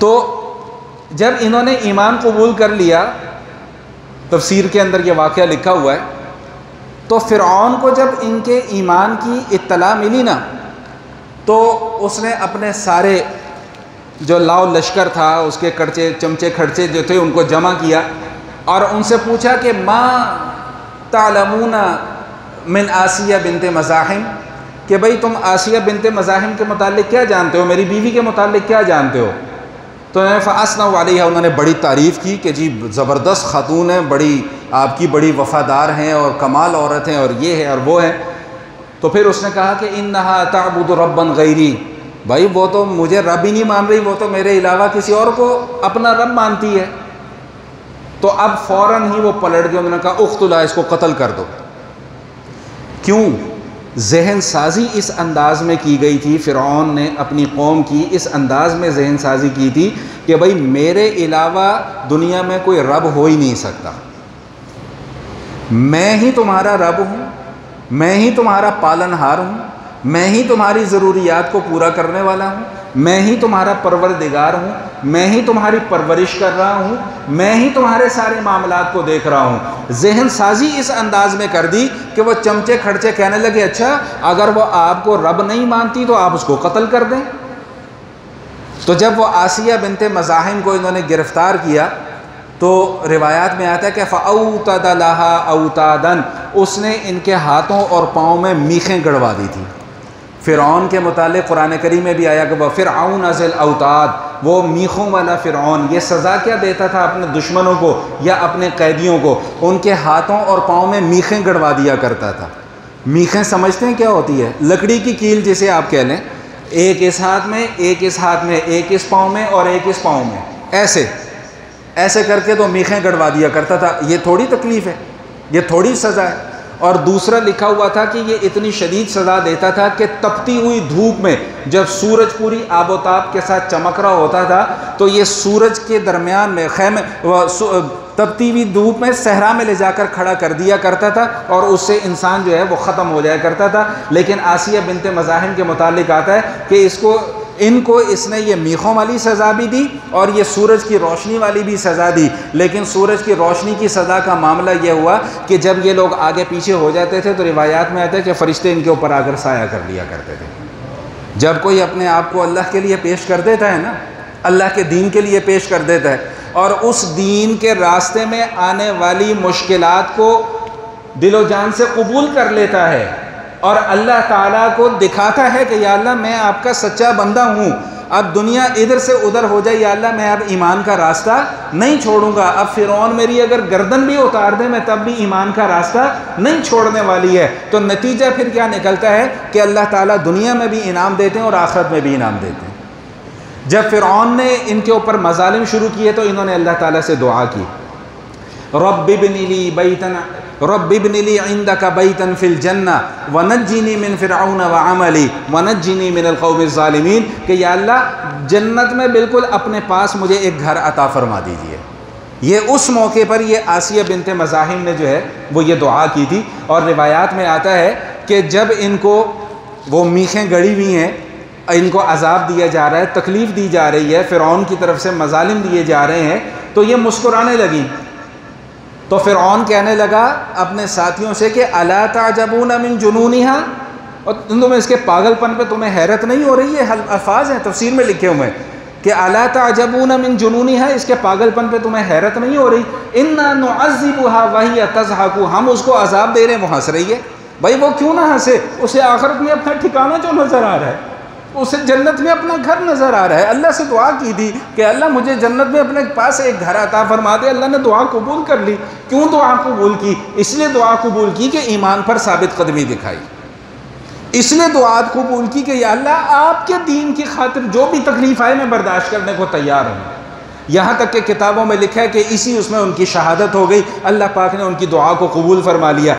तो जब इन्होंने ईमान कबूल कर लिया, तफसीर के अंदर ये वाक़या लिखा हुआ है, तो फ़िरऔन को जब इनके ईमान की इत्तला मिली ना, तो उसने अपने सारे जो लाव लश्कर था, उसके कड़चे चमचे खर्चे जो थे उनको जमा किया और उनसे पूछा कि माँ तालमूना मिन आसिया बिनते मज़ाहिम, कि भाई तुम आसिया बिनते मज़ाहिम के मुतालिक क्या जानते हो, मेरी बीवी के मुतालिक क्या जानते हो। तो फ़अस्नौ अलैहा, उन्होंने बड़ी तारीफ़ की कि जी ज़बरदस्त खातून है, बड़ी आपकी बड़ी वफ़ादार हैं और कमाल औरत हैं और ये है और वो है। तो फिर उसने कहा कि इन्नहा ताबुदु रब्बन गैरी, भाई वो तो मुझे रब ही नहीं मान रही, वो तो मेरे अलावा किसी और को अपना रब मानती है। तो अब फ़ौरन ही वो पलट गए, उन्होंने कहा उक़्तुला, इसको कत्ल कर दो। क्यों? जहन साजी इस अंदाज में की गई थी, फ़िरऔन ने अपनी कौम की इस अंदाज में जहन साजी की थी कि भाई मेरे अलावा दुनिया में कोई रब हो ही नहीं सकता, मैं ही तुम्हारा रब हूँ, मैं ही तुम्हारा पालनहार हूँ, मैं ही तुम्हारी ज़रूरियात को पूरा करने वाला हूँ, मैं ही तुम्हारा परवरदिगार हूँ, मैं ही तुम्हारी परवरिश कर रहा हूँ, मैं ही तुम्हारे सारे मामलात को देख रहा हूँ। जहन साजी इस अंदाज में कर दी कि वो चमचे खर्चे कहने लगे, अच्छा अगर वो आपको रब नहीं मानती तो आप उसको कत्ल कर दें। तो जब वो आसिया बिनते मज़ाहिम को इन्होंने गिरफ़्तार किया तो रिवायात में आता है कि फ़अऊतद लहा औतादन, उसने इनके हाथों और पाँव में मीखें गड़वा दी थी। फ़िरऔन के मुतालिक कुरान करीम में भी आया कि वह फ़िरऔन अज़ल औताद, वो मीखों वाला फ़िरऔन, ये सज़ा क्या देता था अपने दुश्मनों को या अपने कैदियों को, उनके हाथों और पाँव में मीखें गड़वा दिया करता था। मीखें समझते हैं क्या होती है? लकड़ी की कील जिसे आप कह लें, एक इस हाथ में, एक इस हाथ में, एक इस पाँव में और एक इस पाँव में, ऐसे ऐसे करके तो मीखें गड़वा दिया करता था। ये थोड़ी तकलीफ़ है, ये थोड़ी सज़ा है। और दूसरा लिखा हुआ था कि ये इतनी शदीद सज़ा देता था कि तपती हुई धूप में जब सूरज पूरी आबोताब के साथ चमक रहा होता था तो ये सूरज के दरमियान में खैमे तपती हुई धूप में सहरा में ले जाकर खड़ा कर दिया करता था और उससे इंसान जो है वो ख़त्म हो जाया करता था। लेकिन आसिया बिनते मज़ाहिम के मुतालिक आता है कि इनको इसने ये मीखों वाली सज़ा भी दी और ये सूरज की रोशनी वाली भी सज़ा दी। लेकिन सूरज की रोशनी की सज़ा का मामला ये हुआ कि जब ये लोग आगे पीछे हो जाते थे तो रिवायात में आता है कि फ़रिश्ते इनके ऊपर आकर साया कर लिया करते थे। जब कोई अपने आप को अल्लाह के लिए पेश कर देता है ना, अल्लाह के दीन के लिए पेश कर देता है और उस दीन के रास्ते में आने वाली मुश्किलात को दिलो जान से कबूल कर लेता है और अल्लाह ताला को दिखाता है कि या अल्लाह मैं आपका सच्चा बंदा हूँ, अब दुनिया इधर से उधर हो जाए, या अल्लाह मैं अब ईमान का रास्ता नहीं छोड़ूंगा, अब फ़िरऔन मेरी अगर गर्दन भी उतार दे मैं तब भी ईमान का रास्ता नहीं छोड़ने वाली है। तो नतीजा फिर क्या निकलता है कि अल्लाह ताला दुनिया में भी इनाम देते हैं और आखिरत में भी इनाम देते हैं। जब फ़िरऔन ने इनके ऊपर मज़ालिम शुरू किए तो इन्होंने अल्लाह ताला से दुआ की, रब्बिब्निली इंदका बैतन फिल जन्ना वनज्जिनी मिन फ़िरऔन व अमली वनज्जिनी मिनल क़ौमिज़ ज़ालिमीन, कि या अल्लाह जन्नत में बिल्कुल अपने पास मुझे एक घर अता फरमा दीजिए। ये उस मौके पर ये आसिया बिनते मज़ाहिम ने जो है वो ये दुआ की थी। और रिवायात में आता है कि जब इनको वो मीखें गड़ी हुई हैं, इनको अजाब दिया जा रहा है, तकलीफ़ दी जा रही है, फ़िरऔन की तरफ से मज़ालिम दिए जा रहे हैं, तो ये मुस्कुराने लगी। तो फ़िरऔन कहने लगा अपने साथियों से कि अला ताजबूना मिन जुनूनिहा, और तुम्हें इसके पागलपन पे तुम्हें हैरत नहीं हो रही है? अल्फाज हैं तफसीर में लिखे हुए कि अला ताजबूना मिन जुनूनिहा, इसके पागलपन पे तुम्हें हैरत नहीं हो रही? इन्ना नुअज़्ज़िबुहा वहिय तज़हकु, हम उसको अजाब दे रहे हैं वो हंस रही है। भाई वो क्यों ना हंसे, उसे आखिरत में अपना ठिकाना जो नज़र आ रहा है, उसे जन्नत में अपना घर नज़र आ रहा है। अल्लाह से दुआ की थी कि अल्लाह मुझे जन्नत में अपने पास एक घर अता फरमा दे। अल्लाह ने दुआ कबूल कर ली। क्यों दुआ कबूल की? इसलिए दुआ कबूल की कि ईमान पर साबित कदमी दिखाई, इसलिए दुआ कबूल की कि या अल्लाह आपके दीन की खातिर जो भी तकलीफ़ आए मैं बर्दाश्त करने को तैयार हूँ। यहाँ तक कि किताबों में लिखा है कि इसी उसमें उनकी शहादत हो गई। अल्लाह पाक ने उनकी दुआ को कबूल फरमा लिया।